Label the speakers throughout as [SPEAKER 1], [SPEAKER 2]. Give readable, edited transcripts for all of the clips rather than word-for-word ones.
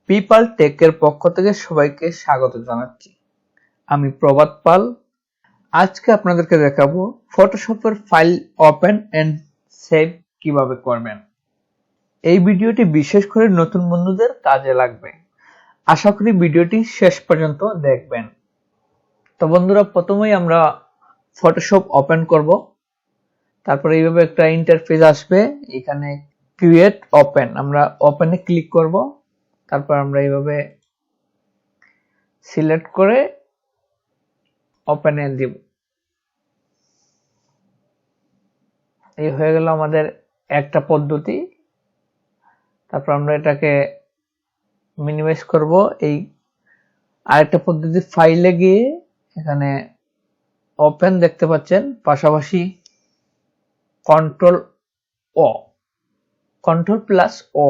[SPEAKER 1] People টেকের পক্ষ থেকে সবাইকে স্বাগত জানাচ্ছি। আমি প্রভাত পাল। আজকে আপনাদেরকে দেখাবো ফটোশপের ফাইল ওপেন এন্ড সেভ কিভাবে করবেন। এই ভিডিওটি বিশেষ করে নতুন বন্ধুদের কাজে লাগবে। আশা করি ভিডিওটি শেষ পর্যন্ত দেখবেন। তো বন্ধুরা, প্রথমেই আমরা ফটোশপ ওপেন করব। তারপরে এইভাবে একটা ইন্টারফেস আসবে। এখানে ক্রিয়েট ওপেন, আমরা ওপেনে ক্লিক করব। তারপর আমরা এইভাবে সিলেক্ট করে ওপেনে দিব। এই হয়ে গেল আমাদের একটা পদ্ধতি। তারপর আমরা এটাকে মিনিমাইজ করব। এই আরেকটা পদ্ধতি, ফাইলে গিয়ে এখানে ওপেন দেখতে পাচ্ছেন, পাশাপাশি কন্ট্রোল প্লাস ও,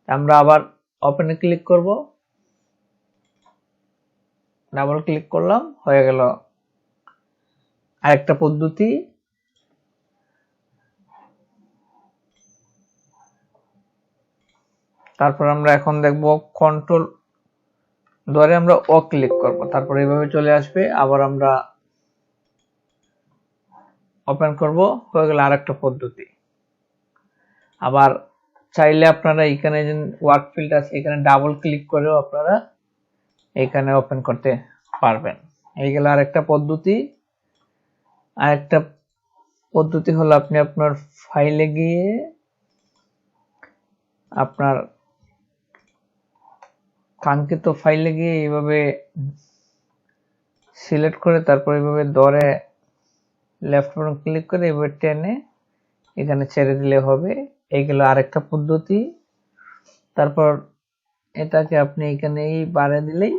[SPEAKER 1] আমরা আবার ওপেনে ক্লিক করব, ডাবল ক্লিক করলাম, হয়ে গেল আরেকটা পদ্ধতি। তারপর আমরা এখন দেখব কন্ট্রোল ধরে আমরা ও ক্লিক করব, তারপর এইভাবে চলে আসবে। আবার আমরা ওপেন করব, হয়ে গেল আরেকটা পদ্ধতি। আবার চাইলে আপনারা এখানে যে ওয়ার্ক ফিল্ড আছে এখানে ডাবল ক্লিক করেও আপনারা এখানে ওপেন করতে পারবেন। এই গেল আরেকটা পদ্ধতি। আরেকটা পদ্ধতি হলো আপনি আপনার ফাইলে গিয়ে আপনার কাঙ্ক্ষিত ফাইলে গিয়ে এইভাবে সিলেক্ট করে তারপর এইভাবে ধরে লেফট বাটন ক্লিক করে এইভাবে টেনে এখানে ছেড়ে দিলে হবে। এই গেল আরেকটা পদ্ধতি। তারপর এটাকে আপনি এখানে এই বাড়ে দিলেই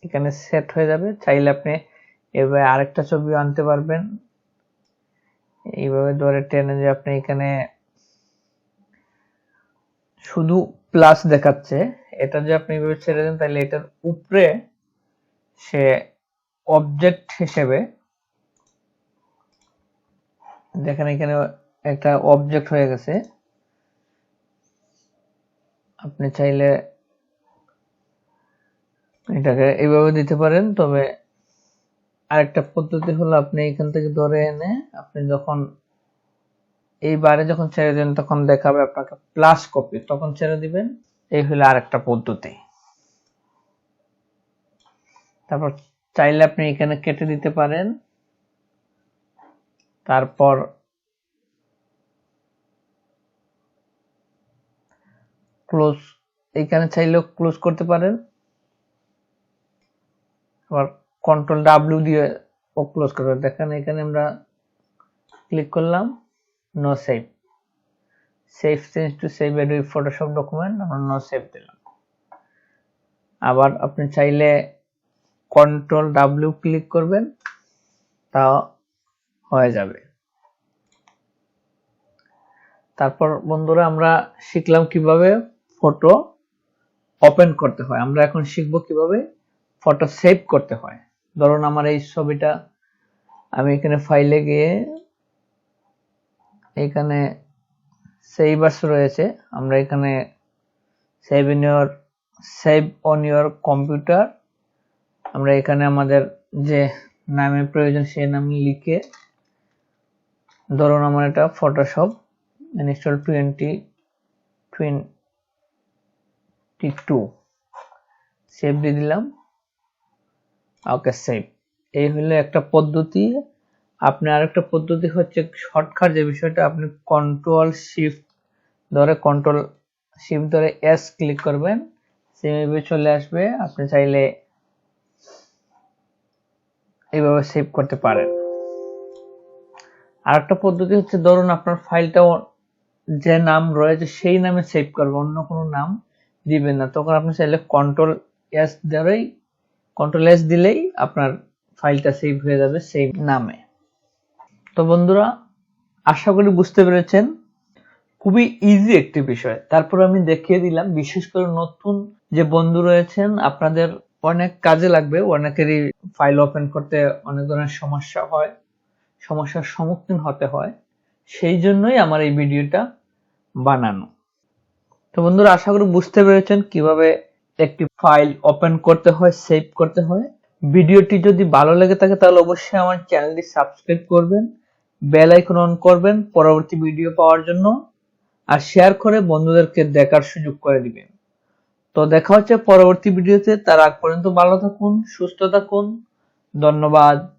[SPEAKER 1] এখানে সেট হয়ে যাবে। চাইলে আপনি এভাবে আরেকটা ছবি আনতে পারবেন। এইভাবে ধরে টেনে যে আপনি এখানে শুধু প্লাস দেখাচ্ছে, এটা যে আপনি এইভাবে ছেড়ে দেন তাহলে এটার উপরে সে অবজেক্ট হিসেবে দেখেন এখানে একটা অবজেক্ট হয়ে গেছে। আপনি চাইলে এটাকে এইভাবে দিতে পারেন। তবে আরেকটা পদ্ধতি হলো আপনি এখান থেকে ধরে এনে আপনি যখন এইবারে যখন ছেড়ে দেন তখন দেখাবে আপনাকে প্লাস কপি, তখন ছেড়ে দিবেন। এই হলো আরেকটা পদ্ধতি। তারপর চাইলে আপনি এখানে কেটে দিতে পারেন। তারপর ক্লোজ, এখানে চাইলেও ক্লোজ করতে পারেন। আবার কন্ট্রোল ডাব্লিউ দিয়ে ও ক্লোজ করতে পারেন। দেখেন এখানে আমরা ক্লিক করলাম, no save, save change to save Adobe Photoshop document, আমরা নো সেভ দিলাম। আবার আপনি চাইলে কন্ট্রোল ডাব্লিউ ক্লিক করবেন, তাও হয়ে যাবে। তারপর বন্ধুরা আমরা শিখলাম কিভাবে ফটো ওপেন করতে হয়। আমরা এখন শিখব কিভাবে ফটো সেভ করতে হয়। ধরুন আমার এই ছবিটা, আমি এখানে ফাইলে গিয়ে এখানে সেভ আস রয়েছে, আমরা এখানে সেভ অন ইওর কম্পিউটার, আমরা এখানে আমাদের যে নামের প্রয়োজন সেই নাম লিখে, ধরুন আমার এটা ফটোশপ ইনস্টল 2022, সেভ দিয়ে দিলাম, ওকে সেভ। এই হলো একটা পদ্ধতি। আপনার আরেকটা পদ্ধতি হচ্ছে শর্টকাট যে বিষয়টা, আপনি কন্ট্রোল শিফট ধরে এস ক্লিক করবেন, সেভাবে চলে আসবে। আপনি চাইলে এইভাবে সেভ করতে পারেন। আরেকটা পদ্ধতি হচ্ছে, ধরুন আপনার ফাইলটা যে নাম রয়েছে সেই নামে সেভ করবে, অন্য কোনো নাম দিবেন না। তখন আপনি চাইলে কন্ট্রোল এস দিলেই আপনার ফাইলটা সেভ হয়ে যাবে সেই নামে। তো বন্ধুরা, আশা করি বুঝতে পেরেছেন, খুবই ইজি একটি বিষয়। তারপর আমি দেখিয়ে দিলাম, বিশেষ করে নতুন যে বন্ধু রয়েছেন আপনাদের অনেক কাজে লাগবে। অনেকেরই ফাইল ওপেন করতে অনেক ধরনের সমস্যা হয়, সমস্যার সম্মুখীন হতে হয়, সেই জন্যই আমার এই ভিডিওটা বানানো। তো বন্ধুরা, আশা করি বুঝতে পেরেছেন কিভাবে একটি ফাইল ওপেন করতে হয়, সেভ করতে হয়। ভিডিওটি যদি ভালো লেগে থাকে তাহলে অবশ্যই আমার চ্যানেলটি সাবস্ক্রাইব করবেন, বেল আইকন অন করবেন পরবর্তী ভিডিও পাওয়ার জন্য, আর শেয়ার করে বন্ধুদেরকে দেখার সুযোগ করে দিবেন। তো দেখা হচ্ছে পরবর্তী ভিডিওতে। তার আগ পর্যন্ত ভালো থাকুন, সুস্থ থাকুন। ধন্যবাদ।